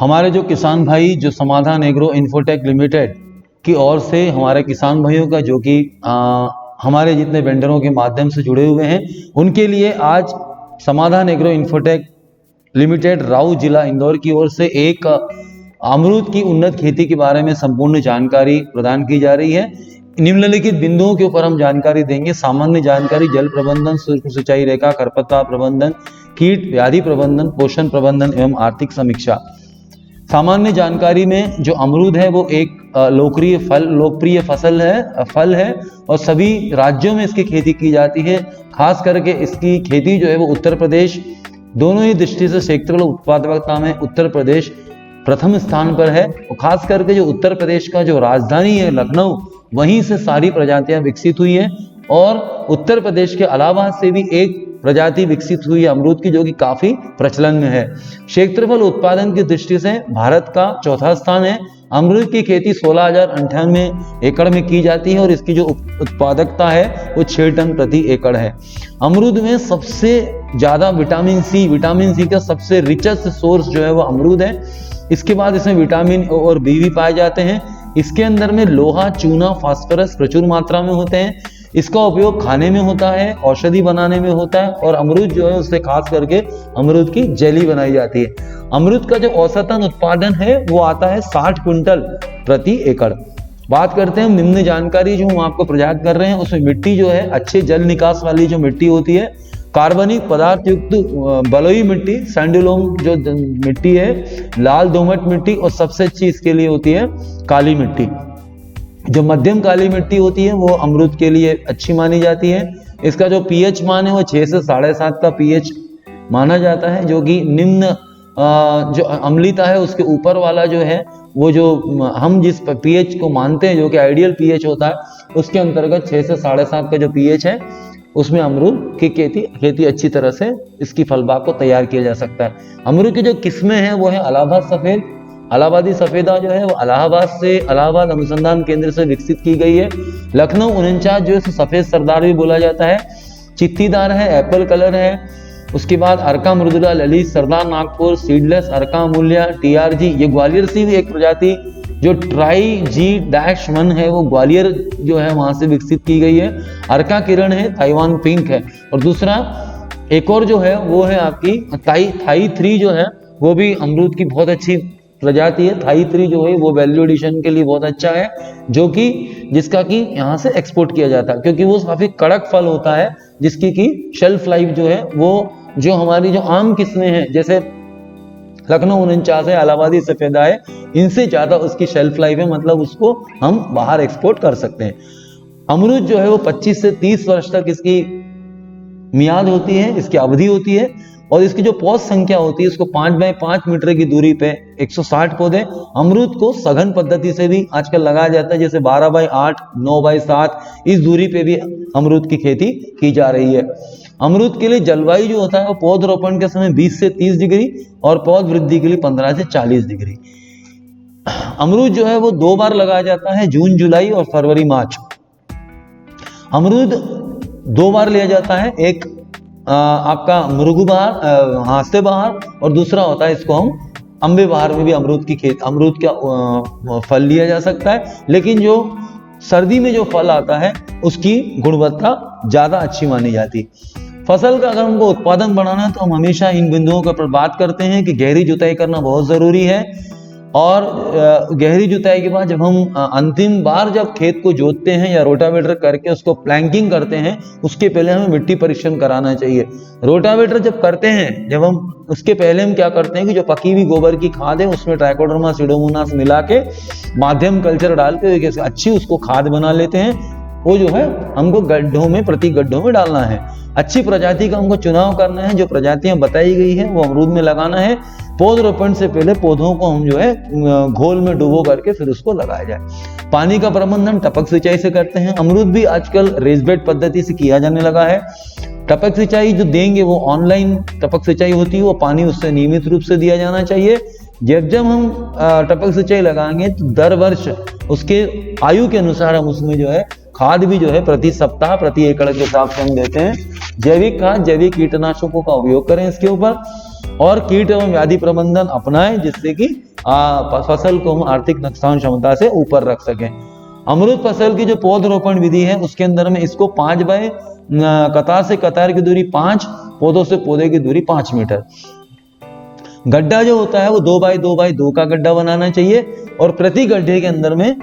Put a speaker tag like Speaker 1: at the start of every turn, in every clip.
Speaker 1: हमारे जो किसान भाई जो समाधान एग्रो इन्फोटेक लिमिटेड की ओर से हमारे किसान भाइयों का जो कि हमारे जितने वेंडरों के माध्यम से जुड़े हुए हैं उनके लिए आज समाधान एग्रो इन्फोटेक लिमिटेड राऊ जिला इंदौर की ओर से एक अमरूद की उन्नत खेती के बारे में संपूर्ण जानकारी प्रदान की जा रही है। निम्नलिखित बिंदुओं के ऊपर हम जानकारी देंगे। सामान्य जानकारी, जल प्रबंधन, सूक्ष्म सिंचाई रेखा, खरपतवार प्रबंधन, कीट व्याधि प्रबंधन, पोषण प्रबंधन एवं आर्थिक समीक्षा। सामान्य जानकारी में जो अमरूद है वो एक लोकप्रिय फल है और सभी राज्यों में इसकी खेती की जाती है। खास करके इसकी खेती जो है वो उत्तर प्रदेश, दोनों ही दृष्टि से क्षेत्रीय उत्पादकता में उत्तर प्रदेश प्रथम स्थान पर है। और खास करके जो उत्तर प्रदेश का जो राजधानी है लखनऊ, वहीं से सारी प्रजातियां विकसित हुई है और उत्तर प्रदेश के अलावा से भी एक प्रजाति विकसित हुई है अमरूद की, जो कि काफी प्रचलन में है। क्षेत्रफल उत्पादन की दृष्टि से भारत का चौथा स्थान है। अमरूद की खेती 16,098 एकड़ में की जाती है और इसकी जो उत्पादकता है वो 6 टन प्रति एकड़ है। अमरूद में सबसे ज्यादा विटामिन सी का सबसे रिचेस्ट सोर्स जो है वो अमरूद है। इसके बाद इसमें विटामिन ओ और बी भी पाए जाते हैं। इसके अंदर में लोहा, चूना, फास्फोरस प्रचुर मात्रा में होते हैं। इसका उपयोग खाने में होता है, औषधि बनाने में होता है और अमरूद जो है उससे खास करके अमरूद की जेली बनाई जाती है। अमरूद का जो औसतन उत्पादन है वो आता है 60 क्विंटल प्रति एकड़। बात करते हैं निम्न जानकारी जो हम आपको प्रदान कर रहे हैं उसमें मिट्टी जो है अच्छे जल निकास वाली जो मिट्टी होती है, कार्बनिक पदार्थ युक्त बलुई मिट्टी, सैंडलोम जो मिट्टी है, लाल दोमट मिट्टी और सबसे अच्छी इसके लिए होती है काली मिट्टी। जो मध्यम काली मिट्टी होती है वो अमरूद के लिए अच्छी मानी जाती है। इसका जो पीएच मान है वो 6 से 7.5 का पीएच माना जाता है, जो कि निम्न जो अम्लता है उसके ऊपर वाला जो है वो जो हम जिस पीएच को मानते हैं जो कि आइडियल पीएच होता है उसके अंतर्गत 6 से 7.5 का जो पीएच है उसमें अमरूद की खेती अच्छी तरह से इसकी फलबाग को तैयार किया जा सकता है। अमरूद की जो किस्में हैं वो है इलाहाबादी सफेदा जो है वो इलाहाबाद अनुसंधान केंद्र से विकसित की गई है। लखनऊ 49 जो है सफेद सरदार भी बोला जाता है। चित्तीदार है, एप्पल कलर है। उसके बाद अर्का मृदुला, ललित, सरदार नागपुर, सीडलेस, अर्का अमूल्य, टीआरजी, ये ग्वालियर से भी एक प्रजाति जो TRIG-1 है वो ग्वालियर जो है वहां से विकसित की गई है। अर्का किरण है, ताइवान पिंक है। और दूसरा एक और जो है वो है आपकी थाई 3 जो है वो भी अमरूद की बहुत अच्छी प्रजाति है। थाई 3 जो है वो वैल्यू एडिशन के लिए बहुत अच्छा है, जो कि जिसका कि यहाँ से एक्सपोर्ट किया जाता है क्योंकि वो काफी कड़क फल होता है जिसकी की शेल्फ लाइफ जो है वो जो हमारी जो आम किस्में हैं जैसे लखनऊ 49 है, इलाहाबादी सफेदा है, इनसे ज्यादा उसकी शेल्फ लाइफ है, मतलब उसको हम बाहर एक्सपोर्ट कर सकते हैं। अमरूद जो है वो 25 से 30 वर्ष तक इसकी मियाद होती है, इसकी अवधि होती है और इसकी जो पौध संख्या होती है उसको 5 बाय 5 मीटर की दूरी पे 160 पौधे। अमरूद को सघन पद्धति से भी आजकल लगाया जाता है, जैसे 12 बाय 8, 9 बाय 7 इस दूरी पे भी अमरूद की खेती की जा रही है। अमरूद के लिए जलवायु जो होता है वो पौध रोपण के समय 20 से 30 डिग्री और पौध वृद्धि के लिए 15 से 40 डिग्री। अमरूद जो है वो 2 बार लगाया जाता है, जून जुलाई और फरवरी मार्च। अमरूद 2 बार लिया जाता है, एक आपका मुर्गू बहार, हास्ते बहार और दूसरा होता है इसको हम अम्बे बहार में भी अमरूद का फल लिया जा सकता है। लेकिन जो सर्दी में जो फल आता है उसकी गुणवत्ता ज्यादा अच्छी मानी जाती है। फसल का अगर हमको उत्पादन बढ़ाना है तो हम हमेशा इन बिंदुओं पर बात करते हैं कि गहरी जुताई करना बहुत जरूरी है और गहरी जुताई के बाद जब हम अंतिम बार जब खेत को जोतते हैं या रोटावेटर करके उसको प्लैंकिंग करते हैं उसके पहले हमें मिट्टी परीक्षण कराना चाहिए। रोटावेटर जब करते हैं जब हम उसके पहले हम क्या करते हैं कि जो पकी हुई गोबर की खाद है उसमें ट्राइकोडर्मा सीडोमोनास मिला के माध्यम कल्चर डाल के अच्छी उसको खाद बना लेते हैं। वो जो है हमको प्रति गड्ढों में डालना है। अच्छी प्रजाति का हमको चुनाव करना है, जो प्रजातियां बताई गई है वो अमरूद में लगाना है। पौध रोपण से पहले पौधों को हम जो है घोल में डुबो करके फिर उसको लगाया जाए। पानी का प्रबंधन टपक सिंचाई से करते हैं। अमरूद भी आजकल रेज़ बेड पद्धति से किया जाने लगा है। टपक सिंचाई जो देंगे वो ऑनलाइन टपक सिंचाई होती है, वो पानी उससे नियमित रूप से दिया जाना चाहिए। जब हम टपक सिंचाई लगाएंगे तो दर वर्ष उसके आयु के अनुसार हम उसमें जो है खाद भी जो है प्रति सप्ताह प्रति एकड़ के हिसाब से हम देते हैं। जैविक खाद, जैविक कीटनाशकों का उपयोग करें इसके ऊपर। और कीट एवं व्याधि प्रबंधन अपनाएं, जिससे कि फसल को हम आर्थिक नुकसान क्षमता से ऊपर रख सकें। अमरूद फसल की जो पौधरोपण विधि है उसके अंदर में इसको 5 बाय कतार से कतार की दूरी 5, पौधों से पौधे की दूरी 5 मीटर। गड्ढा जो होता है वो 2 बाय 2 बाय 2 का गड्ढा बनाना चाहिए, और प्रति गड्ढे के अंदर में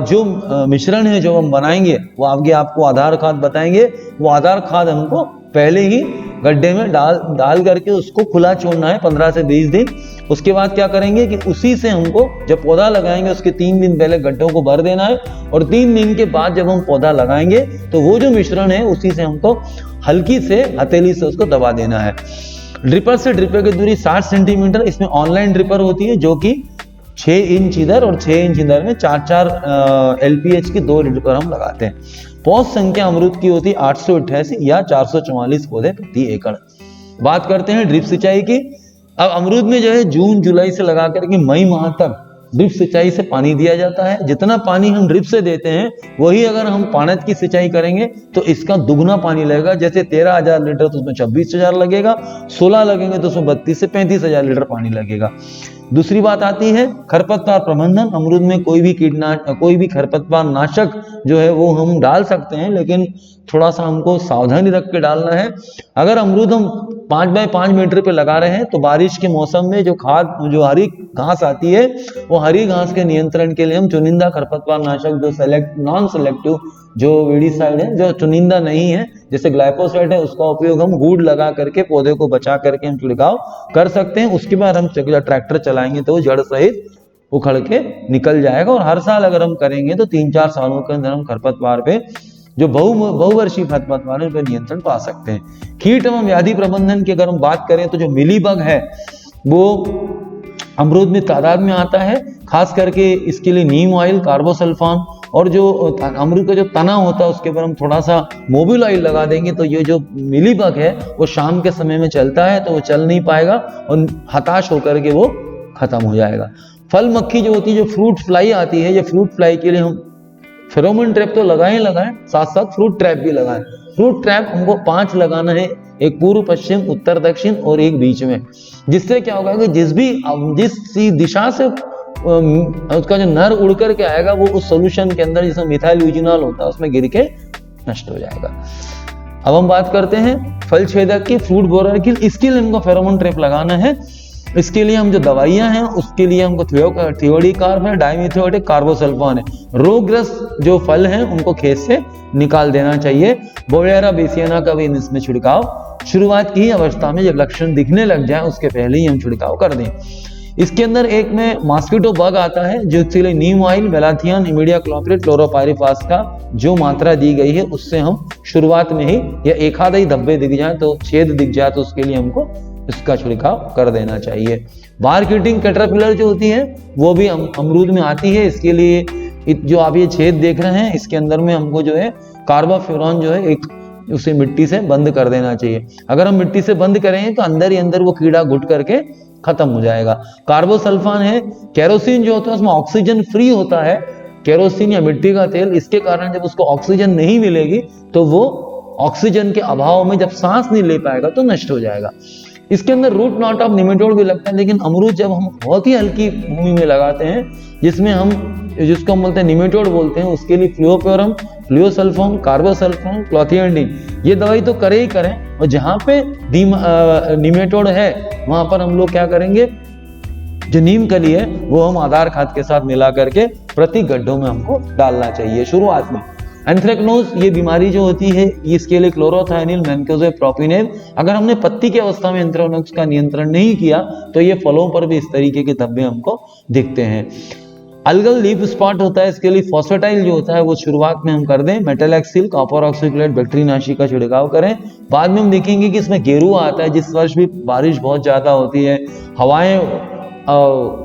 Speaker 1: जो मिश्रण है जो हम बनाएंगे वो आपको आधार खाद बताएंगे, वो आधार खाद हमको पहले ही गड्ढे में डाल करके उसको खुला छोड़ना है 15 से 20 दिन। उसके बाद क्या करेंगे कि उसी से हमको जब पौधा लगाएंगे उसके 3 दिन पहले गड्ढों को भर देना है, और 3 दिन के बाद जब हम पौधा लगाएंगे तो वो जो मिश्रण है उसी से हमको हल्की से हथेली से उसको दबा देना है। ड्रिपर से ड्रिपर की दूरी 60 सेंटीमीटर। इसमें ऑनलाइन ड्रिपर होती है जो कि 6 इंच इधर और 6 इंच इधर में 4-4 LPH की 2 ड्रिपर हम लगाते हैं। पौध संख्या अमरूद की होती है 888 या 444 पौधे प्रति एकड़। बात करते हैं ड्रिप सिंचाई की। अब अमरूद में जो है जून जुलाई से लगा करके मई माह तक ड्रिप सिंचाई से पानी दिया जाता है। जितना पानी हम ड्रिप से देते हैं वही अगर हम पानत की सिंचाई करेंगे तो इसका दुगना पानी लगेगा। जैसे 13,000 लीटर तो उसमें 26,000 लगेगा, 16 लगेंगे तो उसमें 32 से 35,000 लीटर पानी लगेगा। दूसरी बात आती है खरपतवार प्रबंधन। अमरूद में कोई भी खरपतवार नाशक जो है वो हम डाल सकते हैं, लेकिन थोड़ा सा हमको सावधानी रख के डालना है। अगर अमरूद हम 5 बाय 5 मीटर पे लगा रहे हैं तो बारिश के मौसम में जो हरी घास आती है वो हरी घास के नियंत्रण के लिए हम चुनिंदा खरपतवार नाशक जो नॉन सेलेक्टिव जो वीडीसाइड है, जो चुनिंदा नहीं है, जैसे ग्लाइफोसेट है, उसका उपयोग हम गूड़ लगा करके पौधे को बचा करके हम छिड़काव कर सकते हैं। उसके बाद हम ट्रैक्टर चलाएंगे तो जड़ सहित उखड़ के निकल जाएगा। और हर साल अगर हम करेंगे तो 3-4 सालों के अंदर हम खरपतवार पे जो बहुवर्षीय खरपतवार है उन पर नियंत्रण पा सकते हैं। कीट एवं व्याधि प्रबंधन की अगर हम बात करें तो जो मिलीबग है वो अमरूद में तादाद में आता है। खास करके इसके लिए नीम ऑयल, कार्बोसल्फान, और जो अमरूद का जो तना होता है उसके ऊपर हम थोड़ा सा मोबिल ऑयल लगा देंगे तो ये जो मिलीबग है वो शाम के समय में चलता है तो वो चल नहीं पाएगा और हताश होकर के वो खत्म हो जाएगा। फल मक्खी जो होती है, जो फ्रूट फ्लाई आती है, ये फ्रूट फ्लाई के लिए हम फेरोमोन ट्रैप तो लगाएं, साथ साथ फ्रूट ट्रैप भी लगाएं। फ्रूट ट्रैप हमको 5 लगाना है, एक पूर्व पश्चिम, उत्तर दक्षिण और एक बीच में। जिससे क्या होगा कि जिस दिशा से उसका जो नर उड़ करके आएगा वो उस सोल्यूशन के अंदर जिसमें मिथाइल यूजिनॉल होता है उसमें गिर के नष्ट हो जाएगा। अब हम बात करते हैं फल छेदक की, फ्रूट बोरर की। इसके लिए हमको फेरोमोन ट्रैप लगाना है। इसके लिए हम जो दवाइयां हैं उसके लिए हमको थियोडीकार्ब है, डाइमिथोएटिक कार्बोसल्फान है। रोगग्रस्त जो फल हैं उनको खेत से निकाल देना चाहिए। बोवेरा बेसियाना का भी इसमें छिड़काव शुरुआत की अवस्था में जब लक्षण दिखने लग जाए उसके पहले ही हम छिड़काव कर दें। इसके अंदर एक में मॉस्किटो बग आता है जो इसके लिए नीम ऑयल, मेलाथियन, इमिडाक्लोप्रिड, क्लोरोपाइरिफास का जो मात्रा दी गई है उससे हम शुरुआत में ही, या एक आधा ही धब्बे दिख जाए तो छेद दिख जाए तो उसके लिए हमको इसका छिड़काव कर देना चाहिए। बार्क ईटिंग कैटरपिलर जो होती है वो भी अमरूद में आती है। इसके लिए जो आप ये छेद देख रहे हैं इसके अंदर में हमको जो है कार्बाफ्यूरॉन जो है उसे मिट्टी से बंद कर देना चाहिए। अगर हम मिट्टी से बंद करेंगे तो अंदर ही अंदर वो कीड़ा घुट करके खत्म हो जाएगा। कार्बोसल्फान है, केरोसिन जो होता है उसमें ऑक्सीजन फ्री होता है, केरोसिन या मिट्टी का तेल। इसके कारण जब उसको ऑक्सीजन नहीं मिलेगी तो वो ऑक्सीजन के अभाव में जब सांस नहीं ले पाएगा तो नष्ट हो जाएगा। इसके अंदर रूट नॉट ऑफ निमेटोड भी लगता है, लेकिन अमरूद जब हम बहुत ही हल्की भूमि में लगाते हैं जिसको हम बोलते हैं निमेटोड बोलते हैं, उसके लिए फ्लुओपोरम, फ्लुओसल्फोन, कार्बोसल्फोन, क्लोथियानिन ये दवाई तो करें ही करें। और जहां पे निमेटोड है वहां पर हम लोग क्या करेंगे, जो नीम कली है वो हम आधार खाद के साथ मिला करके प्रति गड्ढों में हमको डालना चाहिए शुरुआत में। एंथ्रेक्नोज ये बीमारी जो होती है इसके लिए क्लोरोथायनिल, मैनकोजेब, प्रोपिनेल। अगर हमने पत्ती की अवस्था में एंथ्रेक्नोज का नियंत्रण नहीं किया तो ये फलों पर भी इस तरीके के धब्बे हमको दिखते हैं। अलगल लीफ स्पॉट होता है, इसके लिए फॉस्फेटाइल जो होता है वो शुरुआत में हम कर दें। मेटलएक्सिल, कॉपर ऑक्सीक्लेट, बैक्टीरियानाशी का छिड़काव करें। बाद में हम देखेंगे कि इसमें गेरुआ आता है। जिस वर्ष भी बारिश बहुत ज्यादा होती है, हवाएं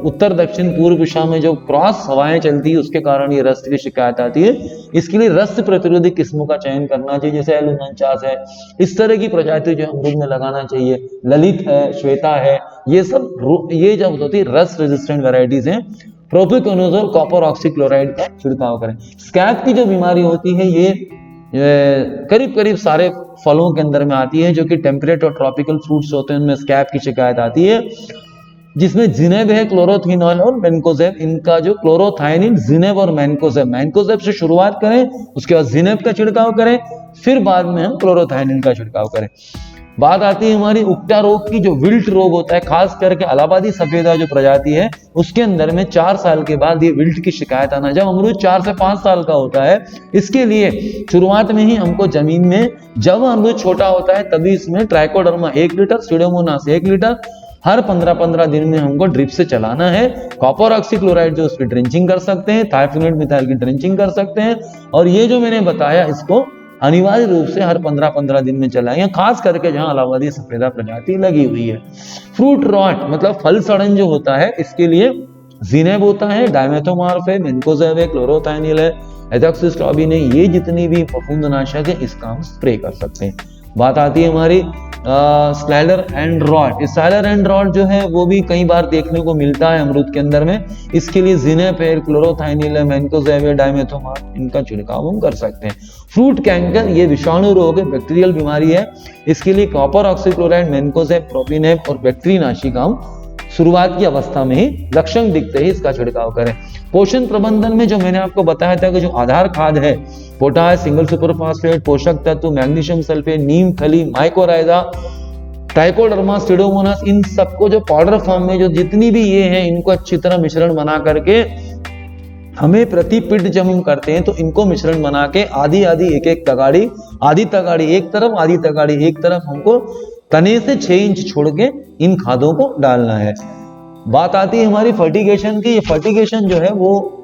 Speaker 1: उत्तर दक्षिण पूर्व दिशा में जो क्रॉस हवाएं चलती है उसके कारण ये रस्ट की शिकायत आती है। इसके लिए रस्ट प्रतिरोधी किस्मों का चयन करना चाहिए, जैसे एलुनचास है। इस तरह की प्रजाति जो अमरूद में लगाना चाहिए। ललित है, श्वेता है, ये जब होती है रस्ट रेजिस्टेंट वेराइटीज हैं। प्रोपिकोनोजोल, कॉपर ऑक्सीक्लोराइड का छिड़काव करें। स्कैब की जो बीमारी होती है ये करीब करीब सारे फलों के अंदर में आती है, जो कि टेम्परेट और ट्रॉपिकल फ्रूट्स होते हैं उनमें स्कैब की शिकायत आती है, जिसमें जिनेब है, क्लोरोथिनॉल और मैनकोजेब। इनका जो क्लोरोथायनिन, जिनेब और मैनकोजेब, मैनकोजेब से शुरुआत करें, उसके बाद जिनेब का छिड़काव करें, फिर बाद में हम क्लोरोथायनिन का छिड़काव करें। बात आती है हमारी उक्टा रोग की, जो विल्ट रोग होता है, खास करके इलाहाबादी सफेदा जो प्रजाति है उसके अंदर में 4 साल के बाद ये विल्ट की शिकायत आना। जब अमरूद 4 से 5 साल का होता है, इसके लिए शुरुआत में ही हमको जमीन में, जब अमरूद छोटा होता है तभी इसमें ट्राइकोडर्मा 1 लीटर, सीडोमोनास 1 लीटर हर 15-15 दिन में हमको ड्रिप से चलाना है। कॉपर ऑक्सीक्लोराइड जो उसकी ड्रेंचिंग कर सकते हैं, थाइफिनेट मिथाइल की ड्रेंचिंग कर सकते हैं, और ये जो मैंने बताया इसको अनिवार्य रूप से हर 15-15 दिन में चलाएंगे, खास करके जहां इलाहाबादी सफेदा प्रजाति लगी हुई है। फ्रूट रॉट मतलब फल सड़न जो होता है, इसके लिए जिनेब होता है, डायमेथोमार्फ है, मैनकोजेब है, क्लोरोथायनिल है, एथोक्सिस्ट्रोबिन है, ये जितनी भी फफूंदनाशक है इसका हम स्प्रे कर सकते हैं। बात आती है हमारी स्लाइलर एंड रॉट। स्लाइलर एंड रॉट जो है वो भी कई बार देखने को मिलता है अमरूद के अंदर में, इसके लिए जिनेब है, क्लोरोथायनिल है, मैनकोजेब है, डायमेथोमार्फ, इनका छिड़काव हम कर सकते हैं। फ्रूट कैंकर ये विषाणु रोग है, बैक्टीरियल बीमारी है, इसके लिए कॉपर ऑक्सीक्लोराइड, मैनकोजेब, प्रोपिनेब और बैक्टीरियानाशी का हम शुरुआत की अवस्था में ही लक्षण दिखते ही इसका छिड़काव करें। पोषण प्रबंधन में जो मैंने आपको बताया था कि जो आधार खाद है, पोटाश, सिंगल सुपर फास्फेट, पोषक तत्व, मैग्नीशियम सल्फेट, नीम खली, माइकोराइजा, ट्राइकोडर्मा, सीडोमोनास, इन सबको जो पाउडर फॉर्म में जो जितनी भी ये हैं, इनको अच्छी तरह मिश्रण बना करके हमें प्रति पिंड जब हम करते हैं तो इनको मिश्रण बना के आधी आधी एक तगाड़ी, आधी तगाड़ी एक तरफ, आधी तगाड़ी एक तरफ, हमको तने से 6 इंच छोड़ के इन खादों को डालना है। बात आती है हमारी फर्टिगेशन की। ये फर्टिगेशन जो है वो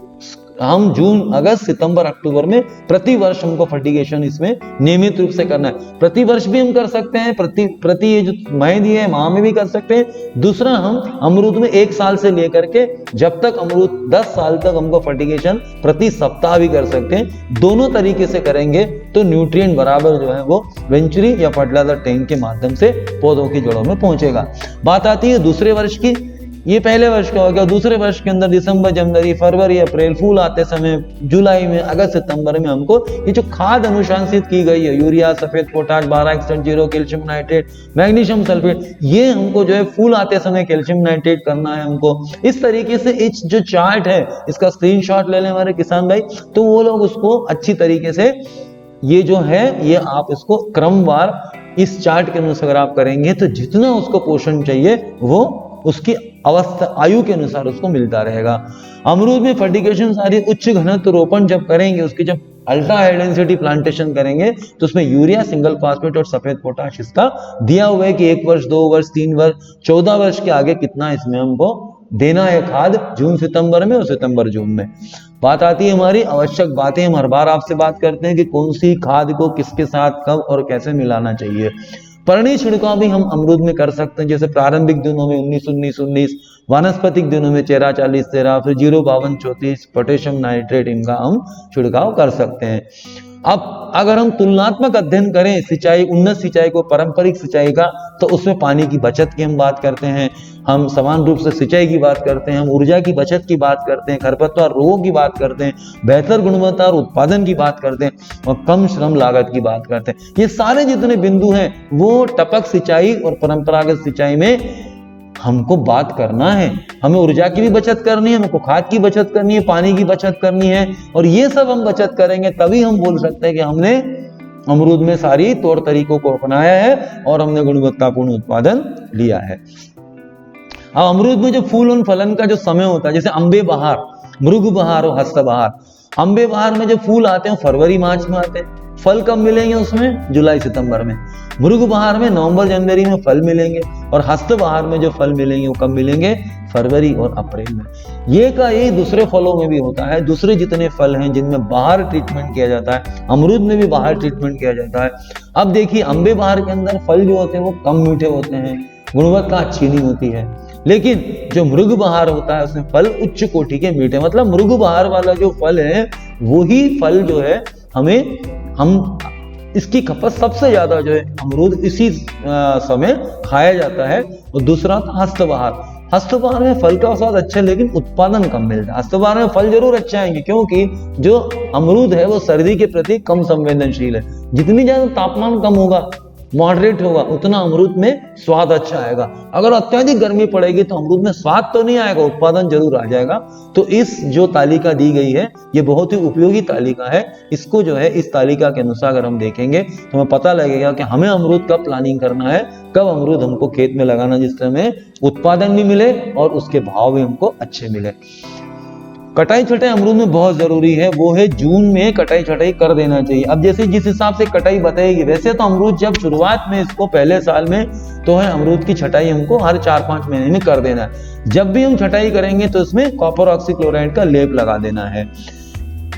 Speaker 1: हम जून, अगस्त, सितंबर, अक्टूबर में प्रति वर्ष हमको फर्टिगेशन इसमें नियमित रूप से करना है। प्रति वर्ष भी हम कर सकते हैं, प्रति ये जो माह दिए है माह में भी कर सकते हैं। दूसरा, हम अमरूद में 1 साल से लेकर के जब तक अमरूद 10 साल तक हमको फर्टिगेशन प्रति सप्ताह भी कर सकते हैं। दोनों तरीके से करेंगे तो न्यूट्रिएंट बराबर जो है वो वेंचुरी या फर्टिलाइजर टैंक के माध्यम से पौधों की जड़ों में पहुंचेगा। बात आती है दूसरे वर्ष की। ये पहले वर्ष का हो गया। दूसरे वर्ष के अंदर दिसंबर, जनवरी, फरवरी, अप्रैल, फूल आते समय जुलाई में, अगस्त, सितंबर में हमको ये जो खाद अनुशंसित की गई है, यूरिया, सफेद potash, 12% calcium nitrate, magnesium sulphate, ये हमको जो है फूल आते समय कैल्शियम नाइट्रेट करना है हमको। इस तरीके से इस जो चार्ट है इसका स्क्रीनशॉट ले लें हमारे किसान भाई, तो वो लोग उसको अच्छी तरीके से ये जो है ये आप इसको क्रमवार इस चार्ट के अनुसार अगर आप करेंगे तो जितना उसको पोषण चाहिए वो उसकी अवस्था, आयु के अनुसार उसको मिलता रहेगा। अमरूद में फर्टिगेशन सारी उच्च घनत्व रोपण जब करेंगे, उसकी जब अल्ट्रा हाई डेंसिटी प्लांटेशन करेंगे तो उसमें यूरिया, सिंगल फास्फेट और सफेद पोटाश इसका दिया हुआ है कि 1 वर्ष, 2 वर्ष, 3 वर्ष, 14 वर्ष के आगे कितना इसमें हमको देना है खाद, जून सितंबर में और सितंबर जून में। बात आती है हमारी आवश्यक बातें। हम हर बार आपसे बात करते हैं कि कौन सी खाद को किसके साथ कब और कैसे मिलाना चाहिए। पर्णी छिड़काव भी हम अमरूद में कर सकते हैं, जैसे प्रारंभिक दिनों में 19-19-19, वानस्पतिक दिनों में 13-40-13, फिर 0-52-34 पोटेशियम नाइट्रेट इनका हम छिड़काव कर सकते हैं। अब अगर हम तुलनात्मक अध्ययन करें सिंचाई, उन्नत सिंचाई को पारंपरिक सिंचाई का, तो उसमें पानी की बचत की हम बात करते हैं, हम समान रूप से सिंचाई की बात करते हैं, हम ऊर्जा की बचत की बात करते हैं, खरपतवार रोगों की बात करते हैं, बेहतर गुणवत्ता और उत्पादन की बात करते हैं और कम श्रम लागत की बात करते हैं। ये सारे जितने बिंदु हैं वो टपक सिंचाई और परंपरागत सिंचाई में हमको बात करना है। हमें ऊर्जा की भी बचत करनी है, हमको खाद की बचत करनी है, पानी की बचत करनी है, और ये सब हम बचत करेंगे तभी हम बोल सकते हैं कि हमने अमरूद में सारी तौर तरीकों को अपनाया है और हमने गुणवत्तापूर्ण उत्पादन लिया है। अब अमरूद में जो फूल और फलन का जो समय होता है, जैसे अम्बे बहार, मृग बहार और हस्त बहार। अम्बे बहार में जो फूल आते हैं फरवरी मार्च में आते हैं, फल कब मिलेंगे उसमें? जुलाई सितंबर में। मृग बहार में नवंबर जनवरी में फल मिलेंगे, और हस्त बहार में जो फल मिलेंगे वो कब मिलेंगे? फरवरी और अप्रैल में। ये का यही दूसरे फलों में भी होता है। दूसरे जितने फल हैं जिनमें बाहर ट्रीटमेंट किया जाता है, अमरूद में भी बाहर ट्रीटमेंट किया जाता है। अब देखिए, अम्बे बहार के अंदर फल जो होते हैं वो कम मीठे होते हैं, गुणवत्ता अच्छी नहीं होती है, लेकिन जो मृग बहार होता है उसमें फल उच्च कोटि के मीठे, मतलब मृग बहार वाला जो फल है वही फल जो है हम इसकी खपत सबसे ज्यादा जो है अमरूद इसी समय खाया जाता है। और दूसरा था हस्त बहार। अस्तोबार में फल का स्वाद अच्छा है लेकिन उत्पादन कम मिलता है। अस्तोबार में फल जरूर अच्छे आएंगे क्योंकि जो अमरूद है वो सर्दी के प्रति कम संवेदनशील है। जितनी ज्यादा तापमान कम होगा, मॉडरेट होगा, उतना अमरूद में स्वाद अच्छा आएगा। अगर अत्यधिक गर्मी पड़ेगी तो अमरूद में स्वाद तो नहीं आएगा, उत्पादन जरूर आ जाएगा। तो इस जो तालिका दी गई है ये बहुत ही उपयोगी तालिका है। इसको जो है इस तालिका के अनुसार अगर हम देखेंगे तो हमें पता लगेगा कि हमें अमरूद कब प्लानिंग करना है, कब अमरूद हमको खेत में लगाना जिससे हमें उत्पादन भी मिले और उसके भाव भी हमको अच्छे मिले। कटाई छटाई अमरूद में बहुत जरूरी है, वो है जून में कटाई छटाई कर देना चाहिए। अब जैसे जिस हिसाब से कटाई बताएगी, वैसे तो अमरूद जब शुरुआत में इसको पहले साल में तो है अमरूद की छटाई हमको हर 4-5 महीने में कर देना है। जब भी हम छटाई करेंगे तो इसमें कॉपर ऑक्सीक्लोराइड का लेप लगा देना है।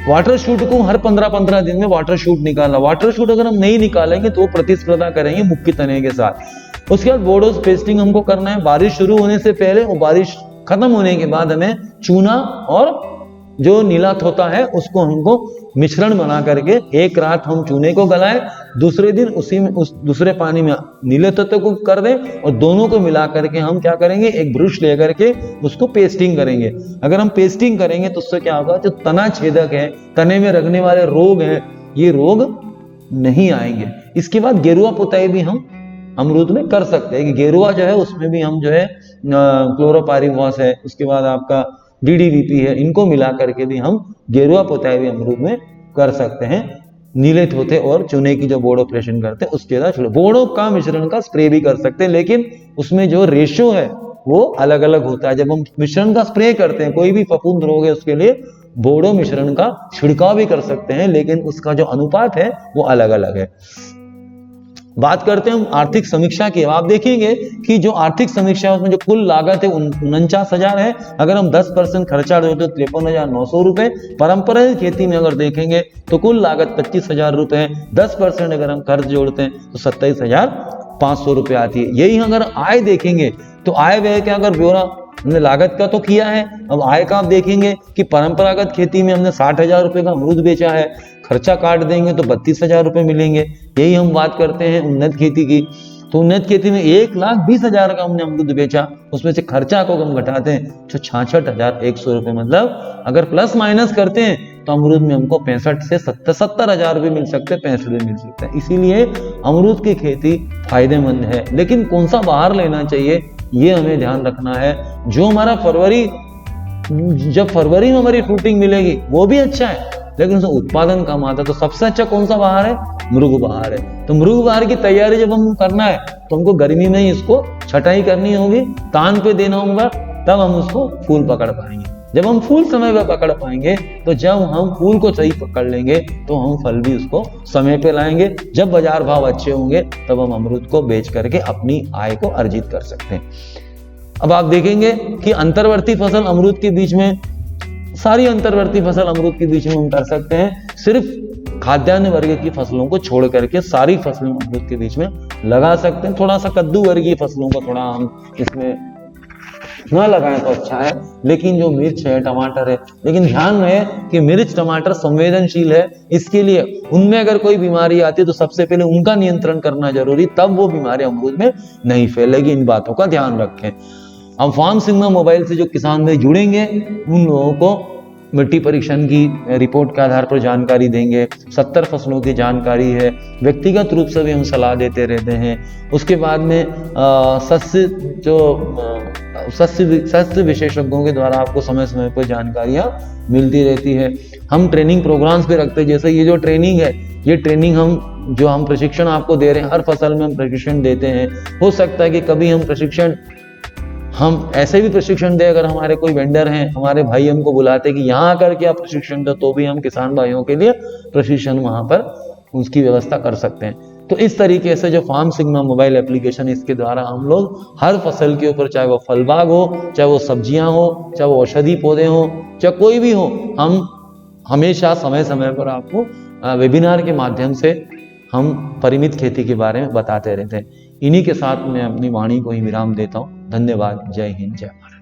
Speaker 1: वाटर शूट को हर 15-15 दिन में वाटर शूट निकालना। वाटर शूट अगर हम नहीं निकालेंगे तो वो प्रतिस्पर्धा करेंगे मुख्य तने के साथ। उसके बाद बोर्डो पेस्टिंग हमको करना है बारिश शुरू होने से पहले और बारिश खत्म होने के बाद हमें चूना और जो नीलात होता है उसको हमको मिश्रण बना करके एक रात हम चूने को गलाएं, दूसरे दिन उसी में उस दूसरे पानी में नीले तत्व को कर दें और दोनों को मिला करके हम क्या करेंगे, एक ब्रश लेकर के उसको पेस्टिंग करेंगे। अगर हम पेस्टिंग करेंगे तो उससे क्या होगा, जो तना छेदक है, तने में लगने वाले रोग हैं, ये रोग नहीं आएंगे। इसके बाद गेरुआ पुताई भी हम अमरूद में कर सकते हैं कि गेरुआ जो है उसमें भी हम जो है क्लोरोपाइरिफॉस है, उसके बाद आपका DDVP है, इनको मिला करके भी हम गेरुआ पुताई भी अमरूद में कर सकते हैं। नीले तोते और चूने की जो बोर्ड ऑपरेशन करते हैं उसके साथ बोर्डों का मिश्रण का स्प्रे भी कर सकते हैं, लेकिन उसमें जो रेशो है वो अलग अलग होता है। जब हम मिश्रण का स्प्रे करते हैं, कोई भी फफूंद रोग है उसके लिए बोर्डो मिश्रण का छिड़काव भी कर सकते हैं, लेकिन उसका जो अनुपात है वो अलग अलग है। बात करते हैं हम आर्थिक समीक्षा की। आप देखेंगे कि जो आर्थिक समीक्षा है उसमें जो कुल लागत है 49,000 है। अगर हम 10% खर्चा जोड़ते तो 53,900 रुपए। परंपरागत खेती में अगर देखेंगे तो कुल लागत 25,000 रुपए है। 10% अगर हम खर्च जोड़ते हैं तो 27,500 रुपए आती है। यही अगर आय देखेंगे तो आय व्यय का अगर ब्यौरा हमने लागत का तो किया है, अब आय का आप देखेंगे कि परंपरागत खेती में हमने 60,000 रुपए का अमरूद बेचा है, खर्चा काट देंगे तो 32,000 रुपए मिलेंगे। यही हम बात करते हैं उन्नत खेती की, तो उन्नत खेती में 1,20,000 का हमने अमरूद बेचा, उसमें से खर्चा को हम घटाते हैं तो 66,100 रुपए, मतलब अगर प्लस माइनस करते हैं तो अमरूद में हमको 65 से 70,000 भी मिल सकते हैं, 65 भी मिल सकते हैं। इसीलिए अमरूद की खेती फायदेमंद है, लेकिन कौन सा बाहर लेना चाहिए ये हमें ध्यान रखना है। जो हमारा जब फरवरी में हमारी फ्रूटिंग मिलेगी वो भी अच्छा है, लेकिन उसमें उत्पादन कम आता है। तो सबसे अच्छा कौन सा बहार है? मृग बहार है। तो मृग बहार की तैयारी जब हम करना है तो हमको गर्मी में ही इसको छटाई करनी होगी, तान पे देना होगा, तब हम उसको फूल पकड़ पाएंगे। जब हम फूल समय पर पकड़ पाएंगे तो जब हम फूल को सही पकड़ लेंगे तो हम फल भी उसको समय पे लाएंगे। जब बाजार भाव अच्छे होंगे तब हम अमरूद को बेच करके अपनी आय को अर्जित कर सकते हैं। अब आप देखेंगे कि अंतर्वर्ती फसल अमरूद के बीच में, सारी अंतर्वर्ती फसल अमरूद के बीच में हम कर सकते हैं। सिर्फ खाद्यान्न वर्ग की फसलों को छोड़ करके सारी फसलें अमरूद के बीच में लगा सकते हैं। थोड़ा सा कद्दू वर्गीय फसलों को थोड़ा हम इसमें न लगाएं तो अच्छा है, लेकिन जो मिर्च है, टमाटर है, लेकिन ध्यान रहे कि मिर्च टमाटर संवेदनशील है, इसके लिए उनमें अगर कोई बीमारी आती है तो सबसे पहले उनका नियंत्रण करना जरूरी, तब वो बीमारी अमरूद में नहीं फैलेगी। इन बातों का ध्यान रखें। हम फार्म सिग्मा मोबाइल से जो किसान भाई जुड़ेंगे उन लोगों को मिट्टी परीक्षण की रिपोर्ट के आधार पर जानकारी देंगे, 70 फसलों की जानकारी है, व्यक्तिगत रूप से भी हम सलाह देते रहते हैं। उसके बाद में सस्य विशेषज्ञों के द्वारा आपको समय समय पर जानकारियां मिलती रहती है। हम ट्रेनिंग प्रोग्राम्स भी रखते हैं, जैसे ये जो ट्रेनिंग है, ये ट्रेनिंग हम प्रशिक्षण आपको दे रहे हैं, हर फसल में हम प्रशिक्षण देते हैं। हो सकता है कि कभी हम ऐसे भी प्रशिक्षण दे, अगर हमारे कोई वेंडर हैं, हमारे भाई हमको बुलाते कि यहाँ आकर के आप प्रशिक्षण दो, तो भी हम किसान भाइयों के लिए प्रशिक्षण वहां पर उसकी व्यवस्था कर सकते हैं। तो इस तरीके से जो फार्म सिग्मा मोबाइल एप्लीकेशन, इसके द्वारा हम लोग हर फसल के ऊपर, चाहे वो फल बाग हो, चाहे वो सब्जियां हो, चाहे वो औषधि पौधे हो, चाहे कोई भी हो, हम हमेशा समय समय पर आपको वेबिनार के माध्यम से हम परिमित खेती के बारे में बताते रहते हैं। इन्हीं के साथ मैं अपनी वाणी को ही विराम देता हूँ। धन्यवाद। जय हिंद, जय भारत।